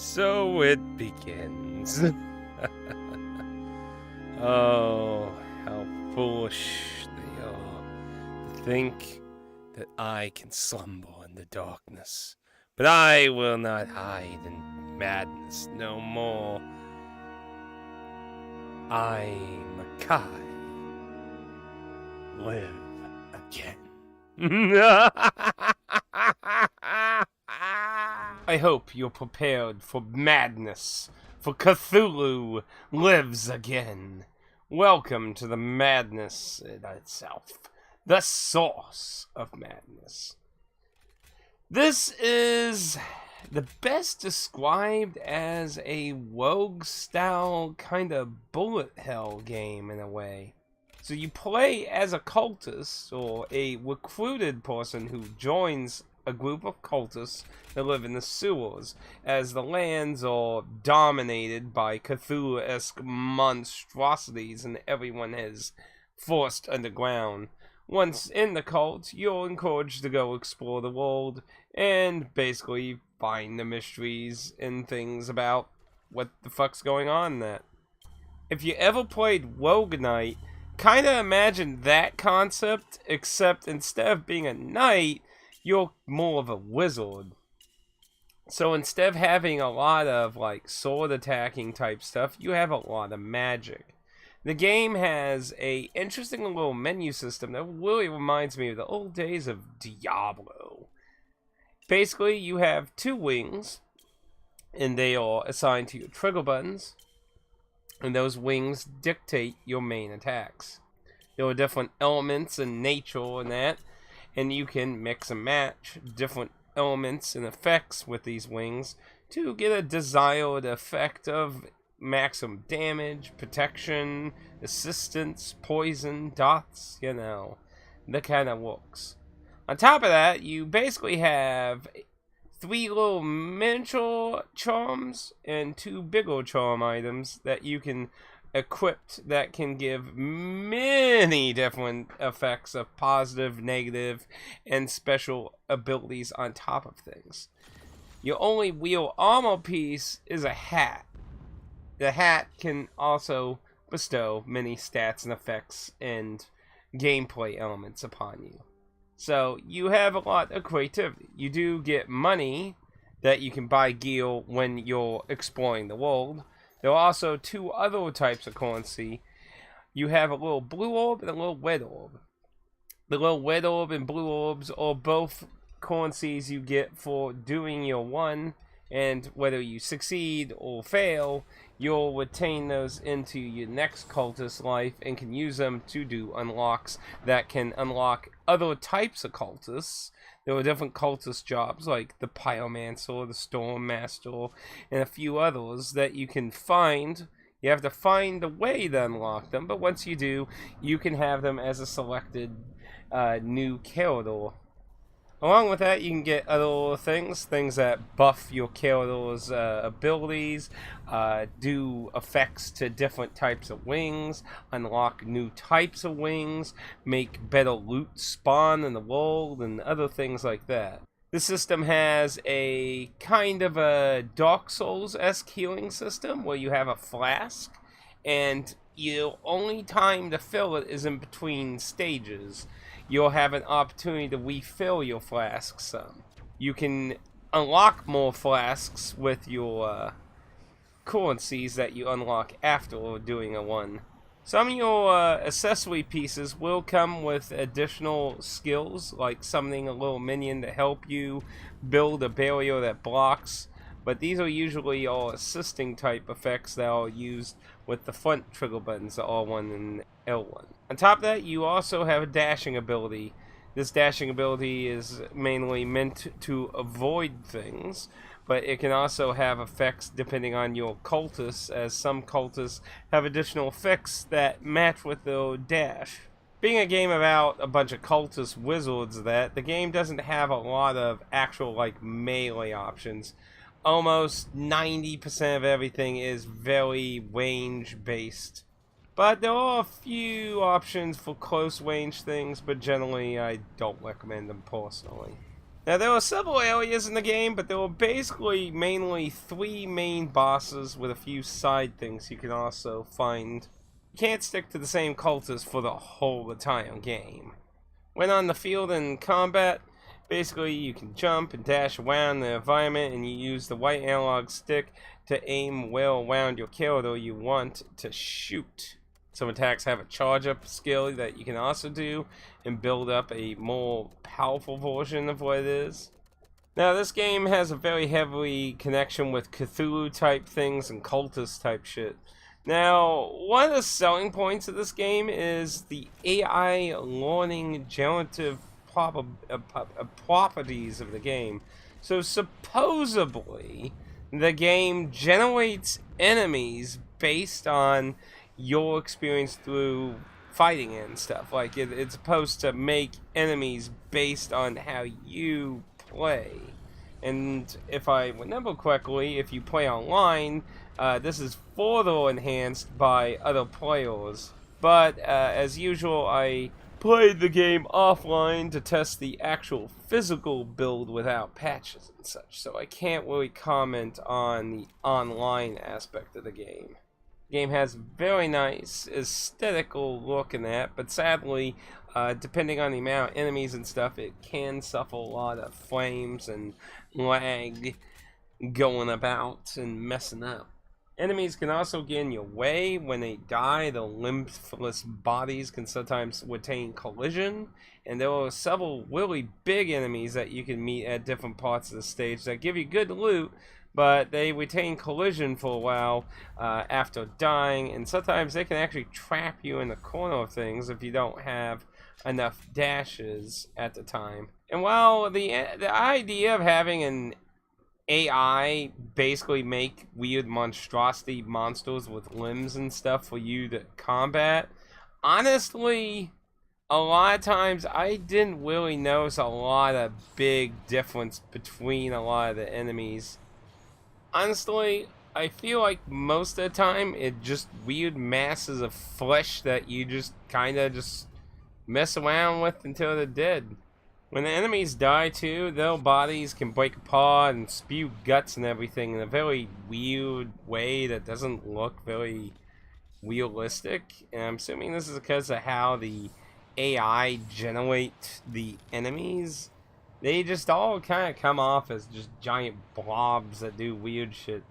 So it begins. Oh, how foolish they are to think that I can slumber in the darkness. But I will not hide in madness no more. I, Mackay, live again. I hope you're prepared for madness, for Cthulhu lives again. Welcome to the madness in itself, the source of madness. This is the best described as a rogue-style kind of bullet hell game in a way. So you play as a cultist, or a recruited person who joins a group of cultists that live in the sewers, as the lands are dominated by Cthulhu-esque monstrosities and everyone is forced underground. Once in the cult, you're encouraged to go explore the world and basically find the mysteries and things about what the fuck's going on in that. If you ever played Rogue Knight, kind of imagine that concept, except instead of being a knight, you're more of a wizard. So instead of having a lot of like sword attacking type stuff, you have a lot of magic. The game has a interesting little menu system that really reminds me of the old days of Diablo. Basically, you have two wings, and they are assigned to your trigger buttons, and those wings dictate your main attacks. There are different elements in nature and that, and you can mix and match different elements and effects with these wings to get a desired effect of maximum damage, protection, assistance, poison, dots, that kind of works. On top of that, you basically have 3 little miniature charms and 2 bigger charm items that you can equip that can give many different effects of positive, negative, and special abilities on top of things. Your only real armor piece is a hat. The hat can also bestow many stats and effects and gameplay elements upon you. So you have a lot of creativity. You do get money that you can buy gear when you're exploring the world. There are also 2 other types of currency. You have a little blue orb and a little red orb. The little red orb and blue orbs are both currencies you get for doing your one, and whether you succeed or fail, you'll retain those into your next cultist life and can use them to do unlocks that can unlock other types of cultists. There are different cultist jobs like the Pyromancer, the Storm Master, and a few others that you can find. You have to find the way to unlock them, but once you do, you can have them as a selected new character. Along with that, you can get other things that buff your character's abilities, do effects to different types of wings, unlock new types of wings, make better loot spawn in the world, and other things like that. The system has a kind of a Dark Souls-esque healing system where you have a flask, and your only time to fill it is in between stages. You'll have an opportunity to refill your flasks some. You can unlock more flasks with your currencies that you unlock after doing a one. Some of your accessory pieces will come with additional skills, like summoning a little minion to help you build a barrier that blocks, but these are usually all assisting type effects that are used with the front trigger buttons, the R1 and L1. On top of that, you also have a dashing ability. This dashing ability is mainly meant to avoid things, but it can also have effects depending on your cultists, as some cultists have additional effects that match with their dash. Being a game about a bunch of cultist wizards, the game doesn't have a lot of actual melee options. Almost 90% of everything is very range based. But there are a few options for close range things, but generally I don't recommend them personally. Now, there were several areas in the game, but there were basically mainly 3 main bosses with a few side things you can also find. You can't stick to the same cultists for the whole entire game. When on the field in combat, basically you can jump and dash around the environment, and you use the white analog stick to aim well around your character you want to shoot. Some attacks have a charge up skill that you can also do and build up a more powerful version of what it is. Now, this game has a very heavy connection with Cthulhu type things and cultist type shit. Now, one of the selling points of this game is the AI learning generative properties of the game. So supposedly, the game generates enemies based on your experience through fighting it and stuff. Like, it's supposed to make enemies based on how you play. And if I remember correctly, if you play online, this is further enhanced by other players. But as usual, I played the game offline to test the actual physical build without patches and such, so I can't really comment on the online aspect of the game. The game has very nice aesthetical look in that, but sadly, depending on the amount of enemies and stuff, it can suffer a lot of flames and lag going about and messing up. Enemies can also get in your way. When they die, the limbs bodies can sometimes retain collision, and there are several really big enemies that you can meet at different parts of the stage that give you good loot, but they retain collision for a while after dying, and sometimes they can actually trap you in the corner of things if you don't have enough dashes at the time. And while the idea of having an AI basically make weird monstrosity monsters with limbs and stuff for you to combat, honestly, a lot of times I didn't really notice a lot of big difference between a lot of the enemies. Honestly, I feel like most of the time it's just weird masses of flesh that you just kinda just mess around with until they're dead. When the enemies die too, their bodies can break apart and spew guts and everything in a very weird way that doesn't look very realistic. And I'm assuming this is because of how the AI generate the enemies. They just all kind of come off as just giant blobs that do weird shit.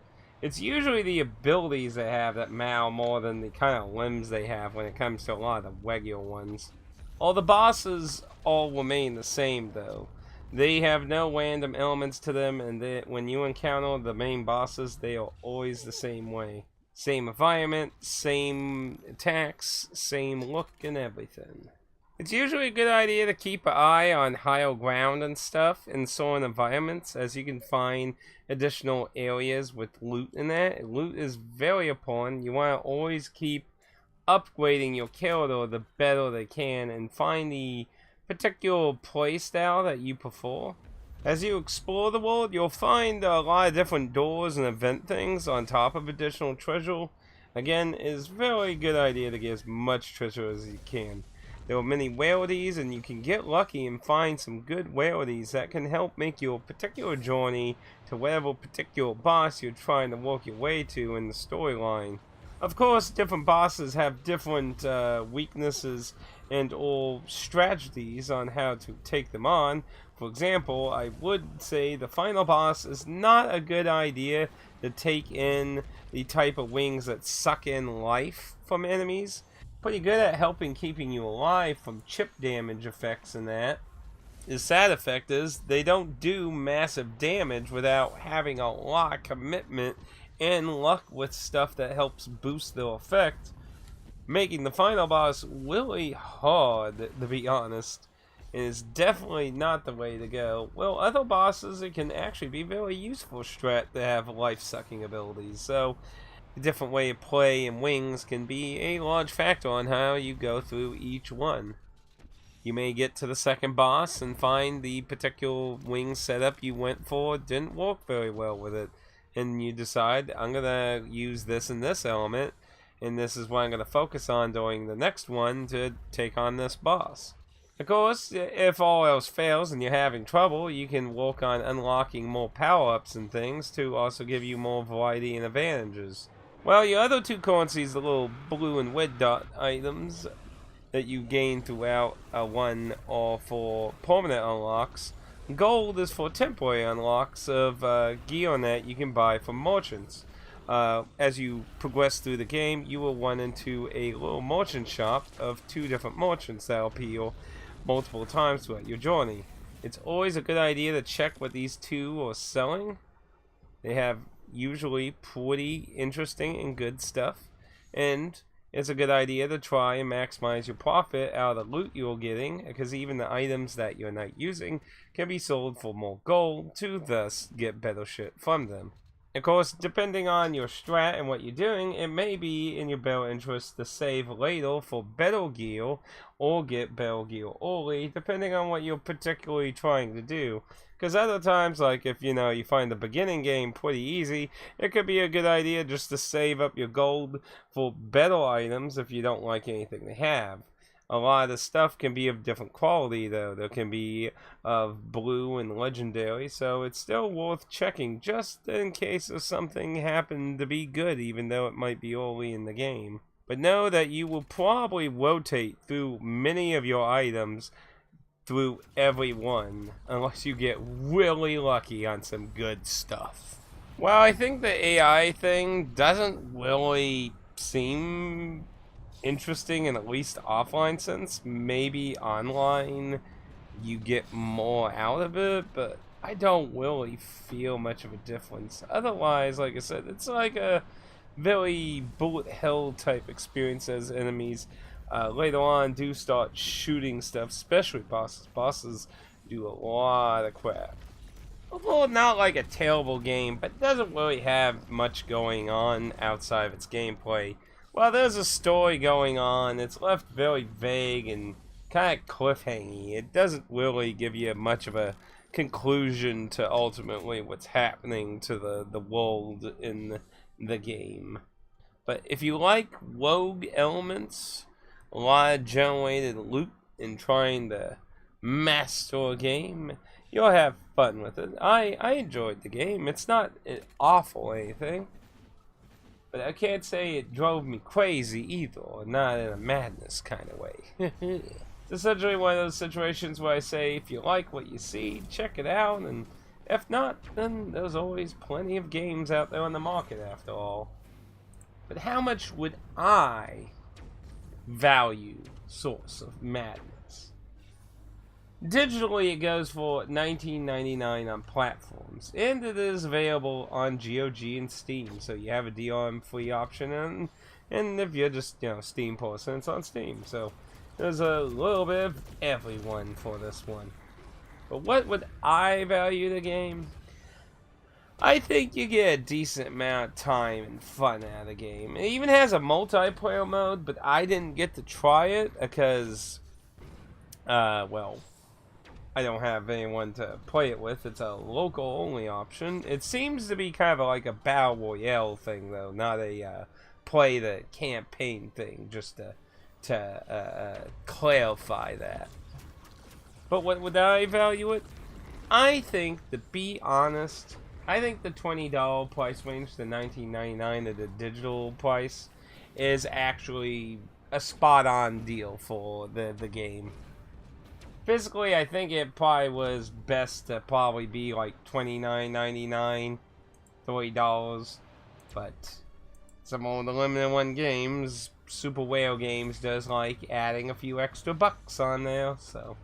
It's usually the abilities they have that matter more than the kind of limbs they have when it comes to a lot of the regular ones. All the bosses all remain the same though. They have no random elements to them, and when you encounter the main bosses, they are always the same way. Same environment, same attacks, same look and everything. It's usually a good idea to keep an eye on higher ground and stuff in certain environments, as you can find additional areas with loot in that. Loot is very important. You want to always keep upgrading your character the better they can, and find the particular playstyle that you prefer. As you explore the world, you'll find a lot of different doors and event things on top of additional treasure. Again, it is a very good idea to get as much treasure as you can. There are many rarities, and you can get lucky and find some good rarities that can help make your particular journey to whatever particular boss you're trying to work your way to in the storyline. Of course, different bosses have different weaknesses and or strategies on how to take them on. For example, I would say the final boss is not a good idea to take in the type of wings that suck in life from enemies. Pretty good at helping keeping you alive from chip damage effects and that. The sad effect is they don't do massive damage without having a lot of commitment and luck with stuff that helps boost their effect, making the final boss really hard, to be honest, and is definitely not the way to go. Well, other bosses, it can actually be very useful strat to have life-sucking abilities, so a different way of play and wings can be a large factor on how you go through each one. You may get to the second boss and find the particular wing setup you went for didn't work very well with it, and you decide, I'm going to use this and this element, and this is what I'm going to focus on during the next one to take on this boss. Of course, if all else fails and you're having trouble, you can work on unlocking more power-ups and things to also give you more variety and advantages. Well, your other two currencies, the little blue and red dot items that you gain throughout one or for permanent unlocks. Gold is for temporary unlocks of gear that you can buy from merchants. As you progress through the game, you will run into a little merchant shop of two different merchants that will appear multiple times throughout your journey. It's always a good idea to check what these two are selling. They have usually pretty interesting and good stuff, and it's a good idea to try and maximize your profit out of the loot you're getting, because even the items that you're not using can be sold for more gold to thus get better shit from them. Of course, depending on your strat and what you're doing, it may be in your better interest to save later for better gear or get better gear early, depending on what you're particularly trying to do. Because other times, like if you find the beginning game pretty easy, it could be a good idea just to save up your gold for better items if you don't like anything they have. A lot of the stuff can be of different quality, though. There can be of blue and legendary, so it's still worth checking just in case of something happened to be good, even though it might be early in the game. But know that you will probably rotate through many of your items through every one, unless you get really lucky on some good stuff. Well, I think the AI thing doesn't really seem interesting in at least offline sense. Maybe online you get more out of it, but I don't really feel much of a difference. Otherwise, like I said, it's like a very bullet hell type experience as enemies later on do start shooting stuff, especially bosses. Bosses do a lot of crap. Although not like a terrible game, but doesn't really have much going on outside of its gameplay. Well, there's a story going on. It's left very vague and kind of cliffhangy. It doesn't really give you much of a conclusion to ultimately what's happening to the world in the game. But if you like rogue elements, a lot of generated loot, and trying to master a game, you'll have fun with it. I enjoyed the game. It's not awful or anything. But I can't say it drove me crazy either, not in a madness kind of way. It's essentially one of those situations where I say, if you like what you see, check it out, and if not, then there's always plenty of games out there on the market after all. But how much would I value Source of Madness? Digitally, it goes for $19.99 on platforms, and it is available on GOG and Steam, so you have a DRM free option, and if you're just Steam person, it's on Steam, so there's a little bit of everyone for this one. But what would I value the game? I think you get a decent amount of time and fun out of the game. It even has a multiplayer mode, but I didn't get to try it because, well, I don't have anyone to play it with. It's a local only option. It seems to be kind of like a battle royale thing, though, not a play the campaign thing, just to clarify that. But what would I value it? I think, to be honest, I think the $20 price range, the $19.99 of the digital price, is actually a spot-on deal for the game. Physically, I think it probably was best to probably be like $29.99, $30, but some of the limited one games, Super Whale Games does like adding a few extra bucks on there, so.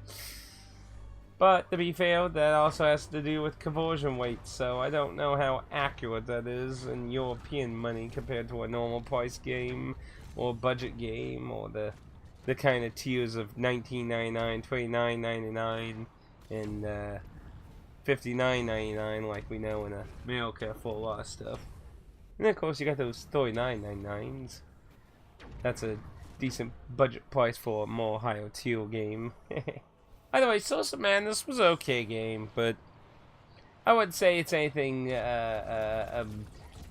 But to be fair, that also has to do with conversion weights, so I don't know how accurate that is in European money compared to a normal price game or budget game or the kind of tiers of $19.99, $29.99, and $59.99 like we know in America for a lot of stuff. And of course you got those $39.99s. That's a decent budget price for a more higher tier game. By the way, Source of Madness was an okay game, but I wouldn't say it's anything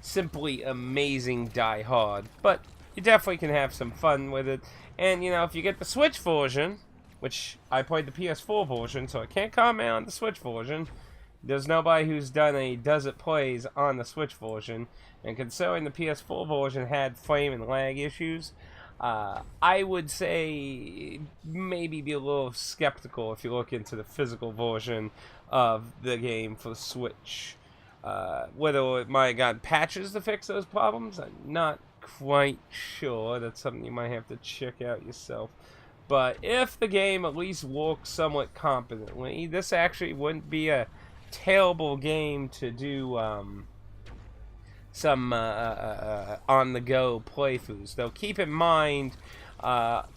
simply amazing die hard. But you definitely can have some fun with it. And, if you get the Switch version, which I played the PS4 version, so I can't comment on the Switch version. There's nobody who's done any Does It Plays on the Switch version, and considering the PS4 version had frame and lag issues, I would say maybe be a little skeptical if you look into the physical version of the game for the Switch. Whether it might have gotten patches to fix those problems, I'm not quite sure. That's something you might have to check out yourself. But if the game at least works somewhat competently, this actually wouldn't be a terrible game to do some on-the-go playthroughs. Though keep in mind,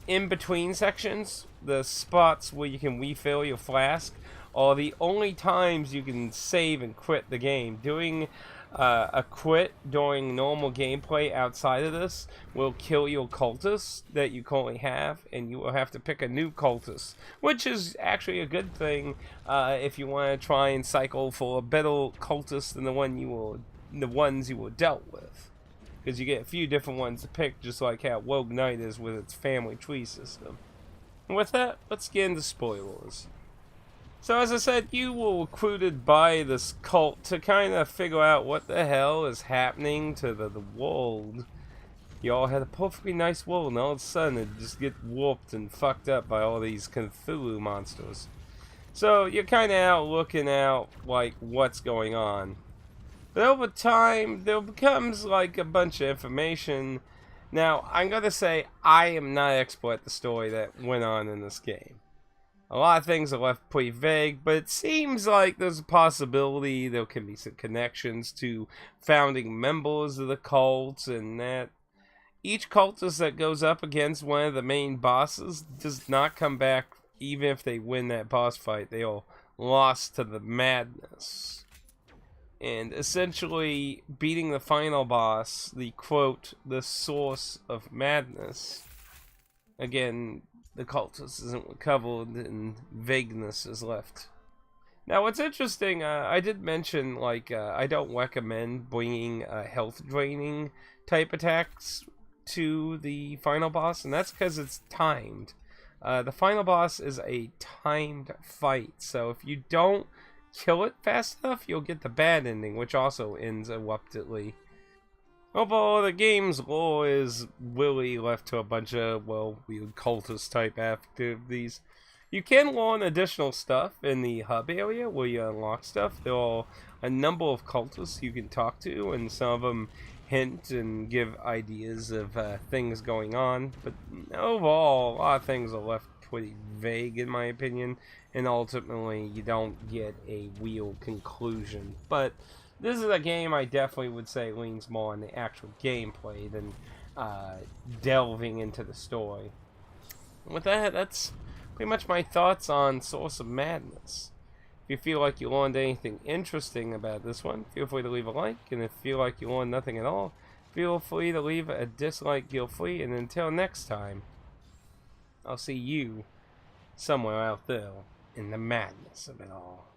in between sections, the spots where you can refill your flask are the only times you can save and quit the game. Doing a quit during normal gameplay outside of this will kill your cultist that you currently have, and you will have to pick a new cultist, which is actually a good thing if you want to try and cycle for a better cultist than the ones you were dealt with, because you get a few different ones to pick, just like how Rogue Knight is with its family tree system. And with that, let's get into spoilers. So as I said, you were recruited by this cult to kind of figure out what the hell is happening to the world. You all had a perfectly nice world, and all of a sudden it just gets warped and fucked up by all these Cthulhu monsters. So you're kind of out looking out, like, what's going on. But over time, there becomes like a bunch of information. Now, I'm going to say I am not an expert at the story that went on in this game. A lot of things are left pretty vague, but it seems like there's a possibility there can be some connections to founding members of the cult, and that each cultist that goes up against one of the main bosses does not come back even if they win that boss fight. They are lost to the madness. And essentially beating the final boss, the quote, the source of madness, again, the cultist isn't recovered and vagueness is left. Now what's interesting, I did mention, like, I don't recommend bringing health draining type attacks to the final boss, and that's because it's timed. The final boss is a timed fight, so if you don't kill it fast enough, you'll get the bad ending, which also ends abruptly. Overall, the game's lore is really left to a bunch of, well, weird cultist type activities. You can learn additional stuff in the hub area where you unlock stuff. There are a number of cultists you can talk to, and some of them hint and give ideas of things going on. But overall, a lot of things are left pretty vague in my opinion, and ultimately you don't get a real conclusion. But this is a game I definitely would say leans more on the actual gameplay than delving into the story. And with that, that's pretty much my thoughts on Source of Madness. If you feel like you learned anything interesting about this one, feel free to leave a like, and if you feel like you learned nothing at all, feel free to leave a dislike guilt-free, and until next time, I'll see you somewhere out there in the madness of it all.